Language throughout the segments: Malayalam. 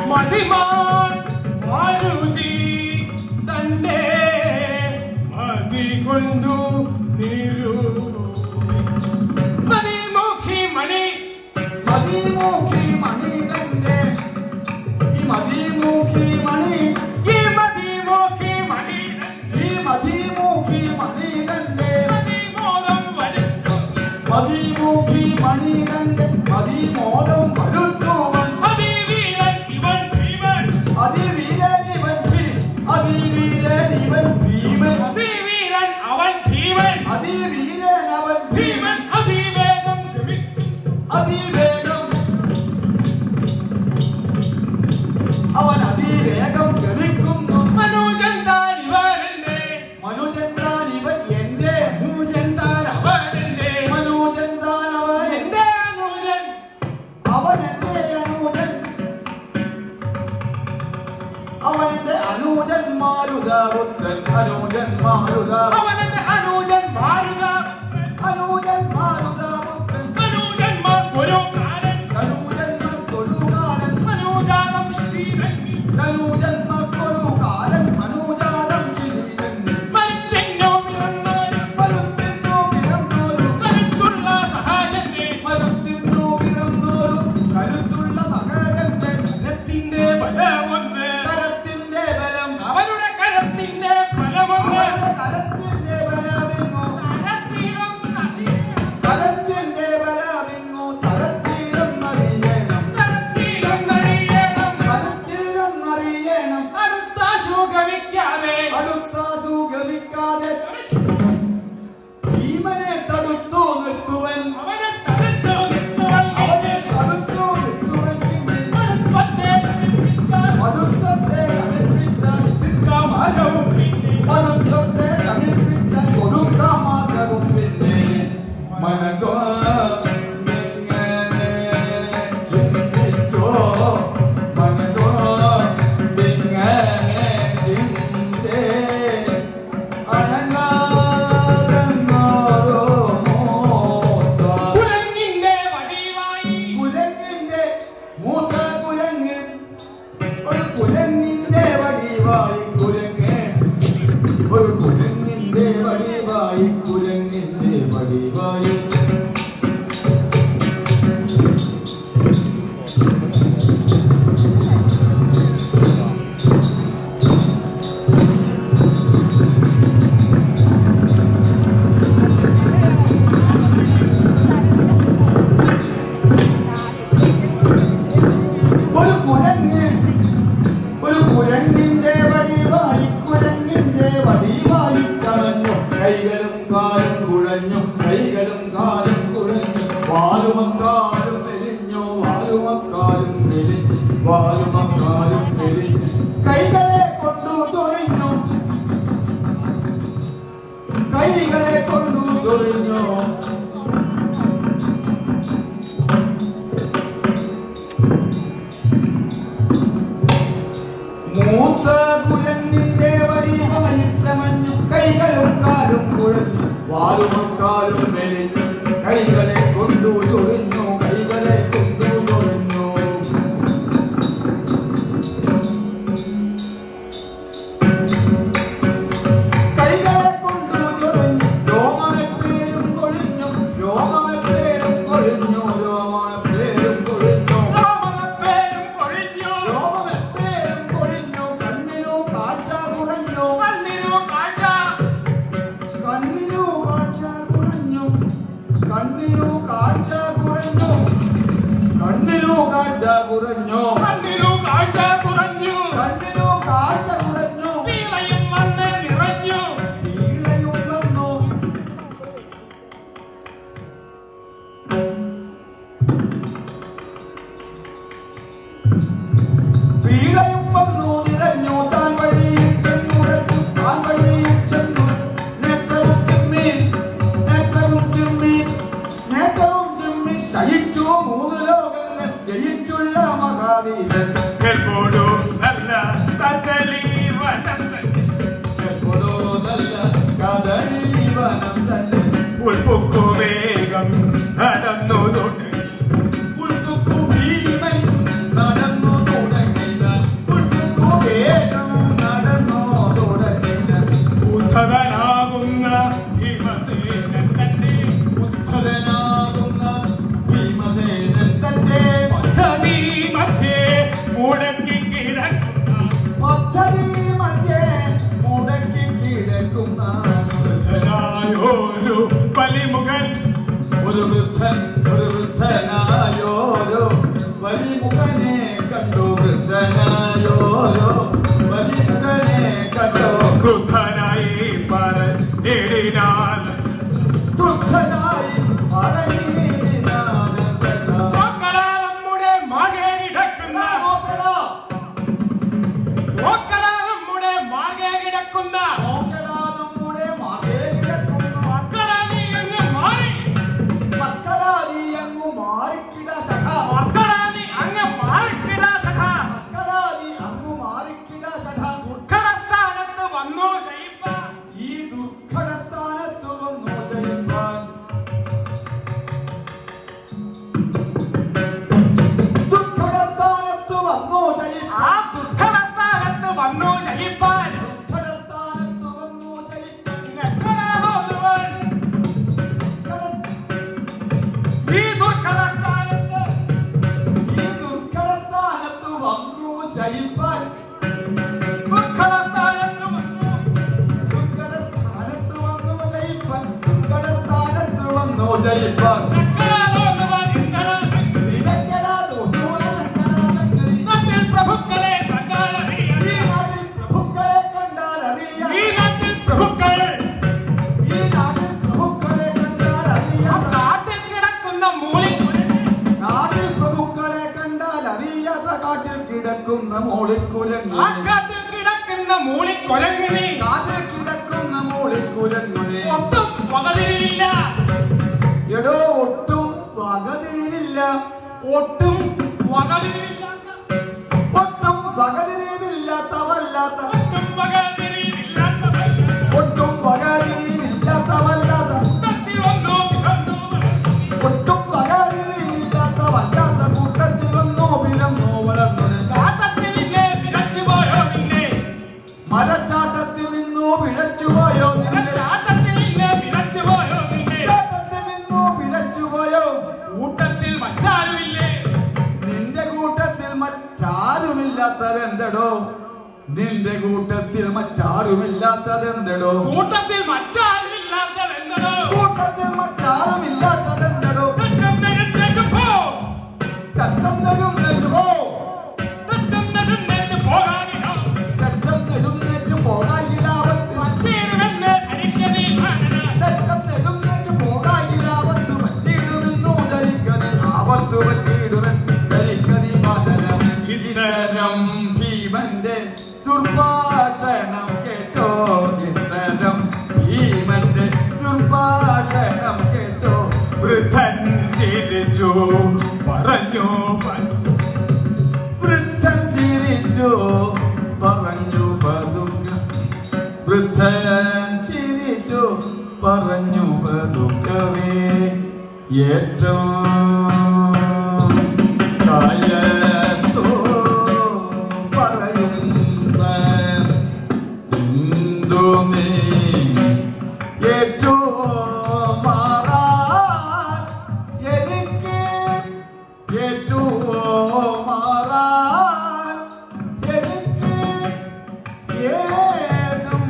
മതിമാൻ മാരുതി തന്റെ Marik കാട്ടിൽ കിടക്കുന്ന മൂളിക്കുലങ്ങ് കാട്ടിൽ കിടക്കുന്ന മൂളിക്കുലങ്ങിനെ കാട്ടിൽ കിടക്കുന്ന മൂളിക്കുലങ്ങിനെ ഒട്ടും വകതിരിവില്ല. എടോ ഒട്ടും വകതിരിവില്ല. ഒട്ടും വകതിരിവില്ലാത്ത ഒട്ടും വകതിരിവില്ലാത്തവല്ലാത്ത ഒട്ടും വകതിരിവില്ലാത്ത ഒട്ടും വകതിരിവില്ലാത്തവല്ലാത്ത കൂട്ടത്തിൽ വന്നു പിറന്നു ഒട്ടും വകതിരിവില്ലാത്തവല്ലാത്ത കൂട്ടത്തിൽ വന്നു പിറന്നു വളർന്നത് ചാട്ടത്തിൽ നിന്നെ പിഴച്ചുപോയോ നിന്നെ മരച്ചാട്ടത്തിൽ നിന്നു പിഴച്ചുപോയോ നിന്നെ ചാട്ടത്തിൽ നിന്നെ പിഴച്ചുപോയോ നിന്നെ ചാട്ടത്തിൽ നിന്നു പിഴച്ചുപോയോ കൂട്ടത്തിൽ മറ്റാരുമില്ലേ നിന്റെ കൂട്ടത്തിൽ മറ്റാരുമില്ലാത്തതെന്തടോ നിന്റെ കൂട്ടത്തിൽ മറ്റാരുമില്ലാത്തതെന്തടോ കൂട്ടത്തിൽ മറ്റാരുമില്ലാത്തതെന്തോ കൂട്ടത്തിൽ മറ്റാരുമില്ലാത്തതെന്തടോ തെറ്റെന്നെഴുന്നേറ്റ് പോ തച്ചം നെടുന്നേറ്റ് പോ തെറ്റെന്നെഴുന്നേറ്റ് പോകാനിടോ തച്ചം നെടുന്നേറ്റ് പോകായിരാവത്ത് പറ്റിയിടുമെന്ന് ധരിക്കനീ ഭാരത തച്ചം നെടുന്നേറ്റ് പോകായിരാവത്ത് പറ്റിയിടുമെന്നു ധരിക്കണേ ആവത്ത് പറ്റിയിടുമെന്ന് ധരിക്കണേ മാതരം ഇത്തരം ഭീമന്റെ ദുർഭാഷണം കേട്ടോ ഇത്തരം ഭീമന്റെ ദുർഭാഷണം കേട്ടോ വൃദ്ധൻ ചിരിച്ചു പറഞ്ഞു വൃദ്ധൻ ചിരിച്ചു പറഞ്ഞു പതുക്കെ വൃദ്ധൻ ചിരിച്ചു പറഞ്ഞു പതുക്കവേ ഏറ്റവും കാലത്തോ പറയുന്ന എന്തുമേ ഏറ്റവും മാറാൻ എനിക്ക് ഏറ്റവും മാറാൻ എനിക്ക് ഏതും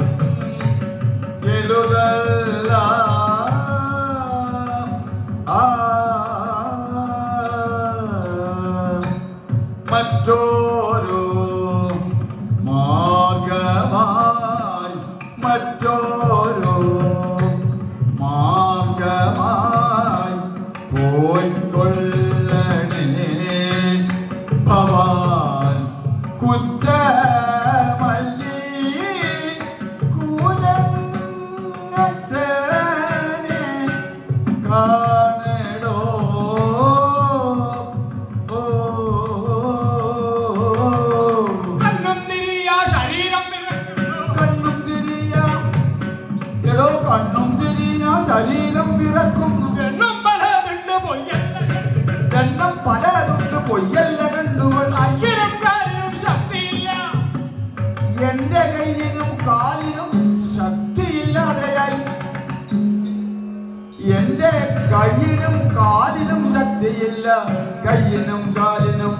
എഴുതല്ല മറ്റൊരു മാർഗമായി മറ്റൊരു മാർഗമായി പോയിക്കൊള്ളണേ ഭവാൻ കുറ്റമല്ലി കൂനങ്ങച്ചനെ കാണടോ കണ്ണും തിരിയ ശരീരം വിറക്കുന്നു കണ്ണും തിരിയ എടോ കണ്ണും തിരിയ ശരീരം വിറക്കുന്നു എണ്ണം പലതുണ്ട് പൊയ്യല്ല എണ്ണം പലതുണ്ട് പൊയ്യല്ല കണ്ടുകൾ അയ്യനും കാലിനും ശക്തിയില്ല എന്റെ കയ്യിനും കാലിനും ശക്തിയില്ലാതെയായി എന്റെ കയ്യിനും കാലിനും ശക്തിയില്ല കയ്യിനും കാലിനും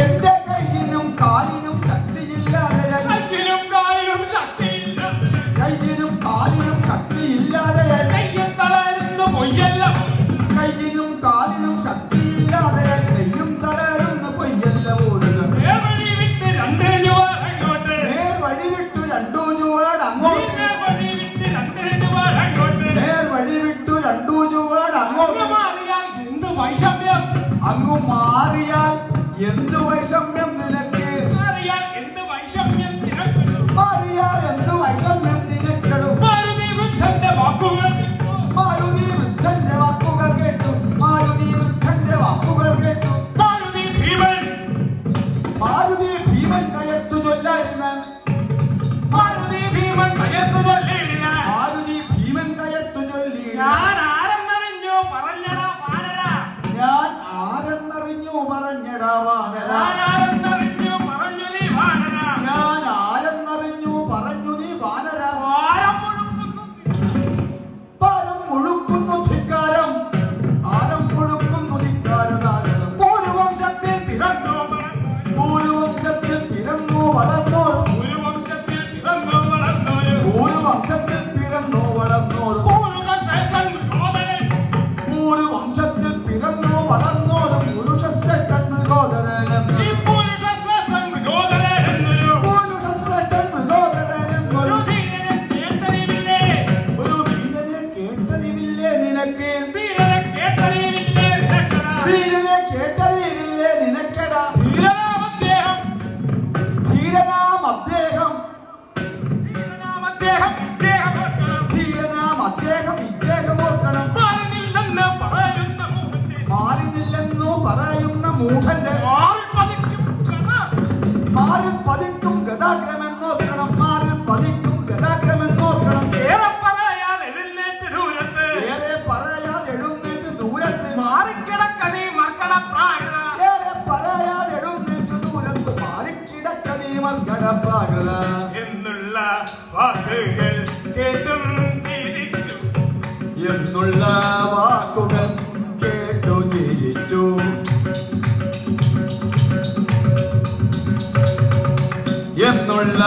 എന്റെ കയ്യിനും കാലിനും ശക്തിയില്ലാതെയായി കയ്യിനും കാലിനും ശക്തിയില്ല കയ്യിനും കാലിനും ശക്തിയില്ലാതെയായി കയ്യും തളരുന്നു പൊയ്യല്ല കയ്യിനും കാലിനും ശക്തിയില്ലാതെയായി കയ്യും തളരുന്ന പൊയ്യല്ല ഓടുക നേർവഴി വിട്ട് രണ്ട് ചുവട് അങ്ങോട്ട് നേർവഴി വിട്ടു രണ്ടു ചുവട് അങ്ങോട്ട് നേർവഴി വിട്ട് രണ്ട് ചുവട് അങ്ങോട്ട് നേർവഴി വിട്ടു രണ്ടു ചുവട് അങ്ങോട്ട് മാറിയാൽ എന്ത് വൈഷമ്യം അങ്ങു മാറിയാൽ എന്തു വൈഷമ്യം നിനക്ക് മാറിയാൽ എന്ത് വൈഷമ്യം തിരക്കുന്നു മാറിയാൽ എന്തു വൈഷമ്യം നിനക്കെടും മാരുതി വൃദ്ധന്റെ വാക്കുകൾ മാരുതി വൃദ്ധന്റെ വാക്കുകൾ കേട്ടു മാരുതി വൃദ്ധന്റെ വാക്കുകൾ കേട്ടു മാരുതി ഭീമൻ മാരുതി ഭീമൻ കയത്തു ചൊല്ലായിരുന്ന മാരുതി ഭീമൻ കയത്തു ചൊല്ലിയില്ല മാരുതി ഭീമൻ കയത്തു ചൊല്ലി ഞാൻ ആരെന്നറിഞ്ഞു പറഞ്ഞടാ വാനര ഞാൻ ആരെന്നറിഞ്ഞു പറഞ്ഞടാ വാനര ഞാൻ ആരെന്നറിഞ്ഞു പറഞ്ഞു നീ വാനര ഞാൻ ആരെന്നറിഞ്ഞു പറഞ്ഞു നീ വാനര ആരം മുഴുക്കുന്നു പാരം മുഴുക്കുന്നു ധിക്കാരം ആരം മുഴുക്കുന്നു ധിക്കാരതാരണം പൂർവംശത്തിൽ പിറന്നു പൂർവംശത്തിൽ പിറന്നു വളർന്നോരും പൂർവംശത്തിൽ പിറന്നു വളർന്നോരു പൂർവംശത്തിൽ പിറന്നു വളർന്നോരും പൂർവശേഷൻ ഗോതരൻ പൂർവംശത്തിൽ പിറന്നു വളർന്നോരും പുരുഷത്തെ കണ്ണുകോദരനും മൂഢന്റെ മാറിൽ പതിക്കും കഥ. മാറിൽ പതിക്കും ഗതാഗ്രമെന്നോർക്കണം. മാറിൽ പതിക്കും ഗതാഗ്രമെന്നോർക്കണം. ഏറെ പറയാൻ എഴുന്നേറ്റ് ദൂരത്ത് ഏറെ പറയാൻ എഴുന്നേറ്റ് ദൂരത്ത് മാറിക്കിടക്കണി മർക്കട പ്രാകൃത. ഏറെ പറയാൻ എഴുന്നേറ്റ് ദൂരത്ത് മാറിക്കിടക്കണീ മർക്കടപ്രാകൃത എന്നുള്ള വാക്കുകൾ കേട്ടും ചിരിച്ചു. എന്നുള്ള വാക്കുകൾ കേട്ടു ചിരിച്ചു. എന്നുള്ള